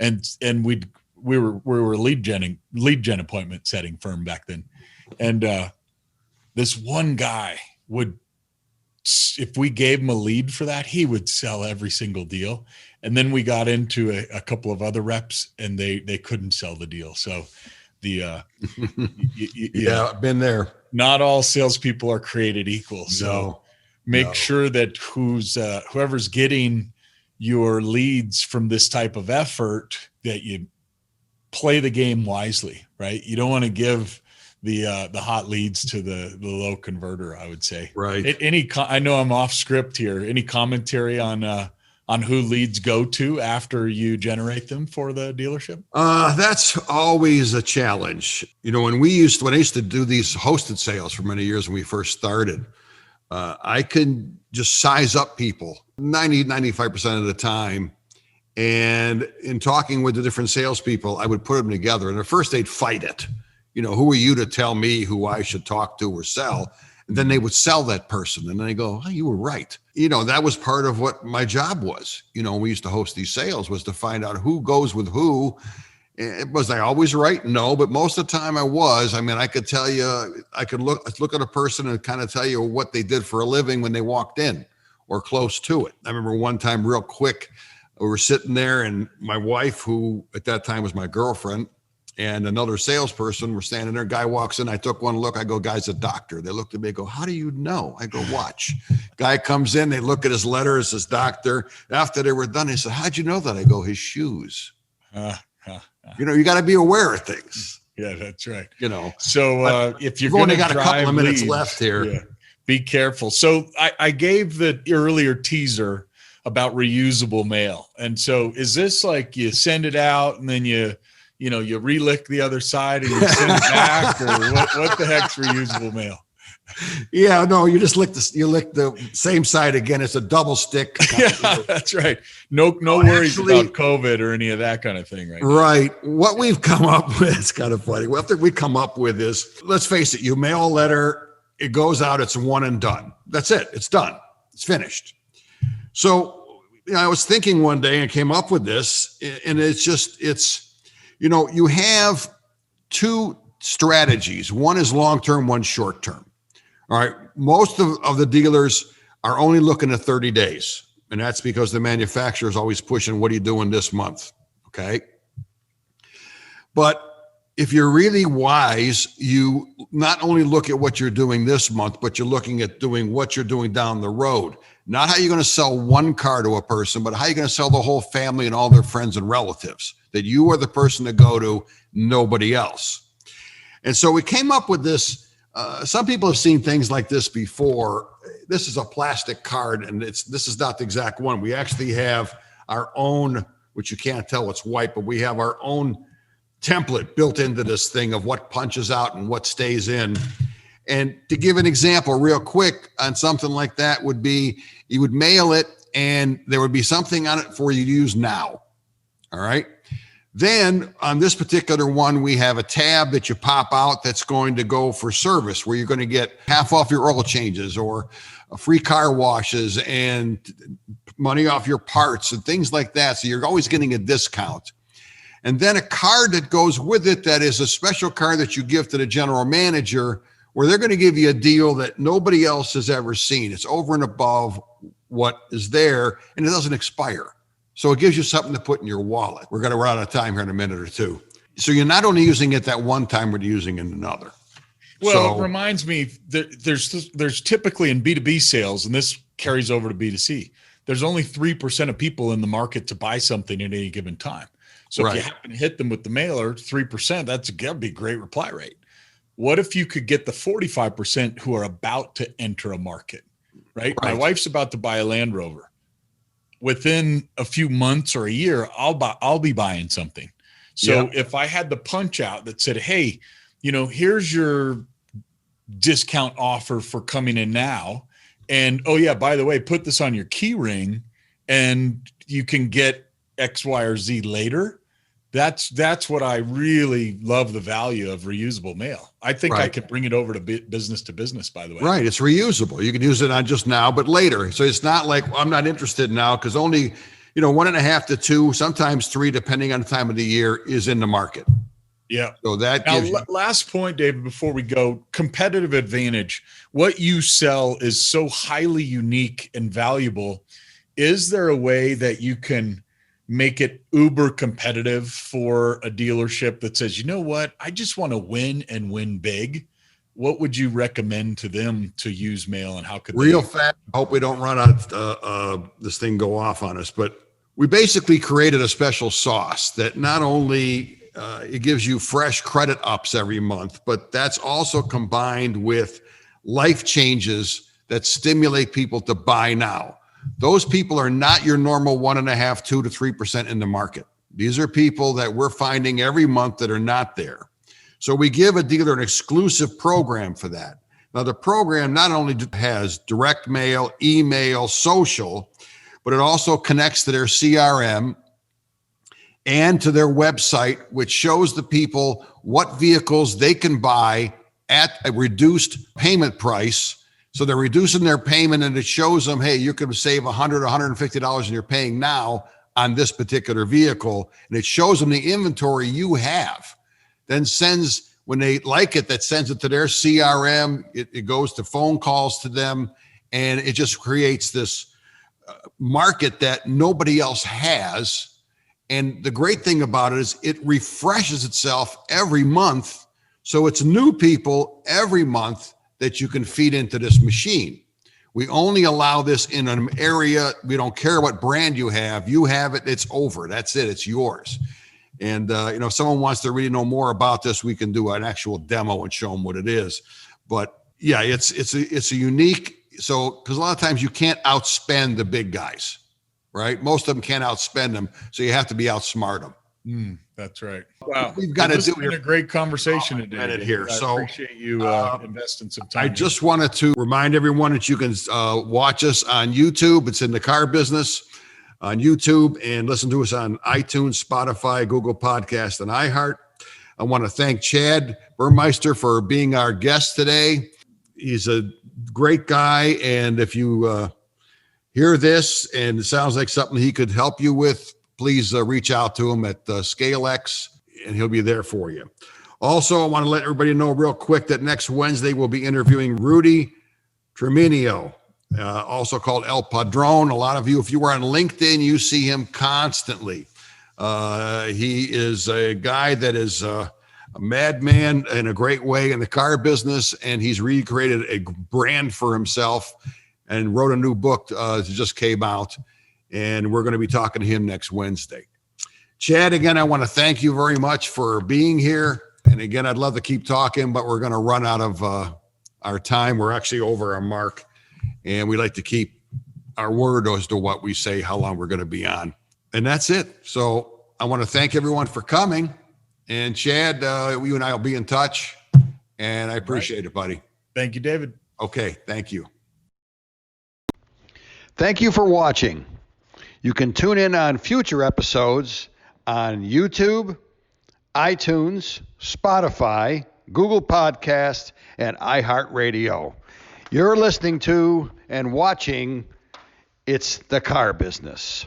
and we were a lead gen appointment setting firm back then. And this one guy would, if we gave him a lead for that, he would sell every single deal. And then we got into a couple of other reps and they couldn't sell the deal. So the, yeah, been there. Not all salespeople are created equal. So make sure that whoever's getting your leads from this type of effort, that you play the game wisely, right? You don't want to give the hot leads to the low converter, I would say. Right. I know I'm off script here. Any commentary on who leads go to after you generate them for the dealership? That's always a challenge. You know, when I used to do these hosted sales for many years when we first started, I could just size up people 95% of the time. And in talking with the different salespeople, I would put them together. And at first they'd fight it. You know, who are you to tell me who I should talk to or sell? And then they would sell that person. And then they go, oh, you were right. You know, that was part of what my job was. You know, we used to host these sales, was to find out who goes with who. Was I always right? No, but most of the time I was. I mean, I could tell you, I could look at a person and kind of tell you what they did for a living when they walked in or close to it. I remember one time real quick, we were sitting there and my wife, who at that time was my girlfriend, and another salesperson were standing there. Guy walks in. I took one look. I go, guy's a doctor. They looked at me, go, how do you know? I go, watch. Guy comes in. They look at his letters, his doctor. After they were done, they said, how'd you know that? I go, his shoes. You know, you got to be aware of things. Yeah, that's right. You know, so if you're only got a couple of minutes left here, be careful. So I gave the earlier teaser about reusable mail. And so is this like you send it out and then you relick the other side and you send it back, or what the heck's reusable mail? Yeah, no, you just lick the same side again. It's a double stick. Yeah, that's right. No worries about COVID or any of that kind of thing, right? Right. What we've come up with, it's kind of funny. What we come up with is, let's face it, you mail a letter, it goes out, it's one and done. That's it. It's done. It's finished. So, I was thinking one day and came up with this, and you have two strategies. One is long-term, one short-term. All right. Most of the dealers are only looking at 30 days. And that's because the manufacturer is always pushing, what are you doing this month? Okay. But if you're really wise, you not only look at what you're doing this month, but you're looking at doing what you're doing down the road. Not how you're going to sell one car to a person, but how you're going to sell the whole family and all their friends and relatives. That you are the person to go to, nobody else. And so we came up with this. Some people have seen things like this before. This is a plastic card, and this is not the exact one. We actually have our own, which you can't tell it's white, but we have our own template built into this thing of what punches out and what stays in. And to give an example real quick on something like that would be, you would mail it and there would be something on it for you to use now. All right. Then on this particular one, we have a tab that you pop out that's going to go for service, where you're going to get half off your oil changes or free car washes and money off your parts and things like that. So you're always getting a discount. And then a card that goes with it that is a special card that you give to the general manager, where they're going to give you a deal that nobody else has ever seen. It's over and above what is there, and it doesn't expire. So it gives you something to put in your wallet. We're going to run out of time here in a minute or two. So you're not only using it that one time, but using it another. Well, it reminds me that there's typically in B2B sales, and this carries over to B2C, there's only 3% of people in the market to buy something at any given time. So if you happen to hit them with the mailer, 3%, that'd be a great reply rate. What if you could get the 45% who are about to enter a market, right? My wife's about to buy a Land Rover. Within a few months or a year, I'll be buying something. So if I had the punch out that said, hey, here's your discount offer for coming in now. And, oh yeah, by the way, put this on your key ring and you can get X, Y, or Z later. That's what I really love, the value of reusable mail. I think I could bring it over to business to business, by the way. Right. It's reusable. You can use it not just now, but later. So it's not like, I'm not interested now because only, 1.5 to 2, sometimes 3, depending on the time of the year, is in the market. Yeah. So that now, gives you. Last point, David, before we go, competitive advantage. What you sell is so highly unique and valuable. Is there a way that you can make it uber competitive for a dealership that says, you know what, I just want to win and win big? What would you recommend to them to use mail, and how could Real fast? I hope we don't run out this thing go off on us, but we basically created a special sauce that not only it gives you fresh credit ups every month, but that's also combined with life changes that stimulate people to buy now. Those people are not your normal 1.5, 2 to 3% in the market. These are people that we're finding every month that are not there. So we give a dealer an exclusive program for that. Now, the program not only has direct mail, email, social, but it also connects to their CRM and to their website, which shows the people what vehicles they can buy at a reduced payment price. So they're reducing their payment, and it shows them, hey, you can save $100, $150 and you're paying now on this particular vehicle. And it shows them the inventory you have. Then sends, when they like it, that sends it to their CRM. It goes to phone calls to them, and it just creates this market that nobody else has. And the great thing about it is it refreshes itself every month. So it's new people every month that you can feed into this machine. We only allow this in an area. We don't care what brand you have. You have it, it's over. That's it. It's yours. And, if someone wants to really know more about this, we can do an actual demo and show them what it is. But yeah, it's a unique. So, because a lot of times you can't outspend the big guys, right? Most of them can't outspend them. So you have to be outsmart them. That's right. Wow. We've got to do a great conversation today. Here. I so appreciate you investing some time. I just wanted to remind everyone that you can watch us on YouTube. It's in the car business on YouTube, and listen to us on iTunes, Spotify, Google Podcast, and iHeart. I want to thank Chad Burmeister for being our guest today. He's a great guy. And if you hear this and it sounds like something he could help you with, please reach out to him at ScaleX, and he'll be there for you. Also, I want to let everybody know real quick that next Wednesday we'll be interviewing Rudy Treminio, also called El Padron. A lot of you, if you were on LinkedIn, you see him constantly. He is a guy that is a madman in a great way in the car business, and he's recreated a brand for himself and wrote a new book that just came out. And we're going to be talking to him next Wednesday. Chad, again, I want to thank you very much for being here. And again, I'd love to keep talking, but we're going to run out of our time. We're actually over our mark, and we like to keep our word as to what we say, how long we're going to be on. And that's it. So I want to thank everyone for coming. And Chad, you and I will be in touch. And I appreciate it, buddy. Thank you, David. Okay. Thank you. Thank you for watching. You can tune in on future episodes on YouTube, iTunes, Spotify, Google Podcast, and iHeartRadio. You're listening to and watching It's the Car Business.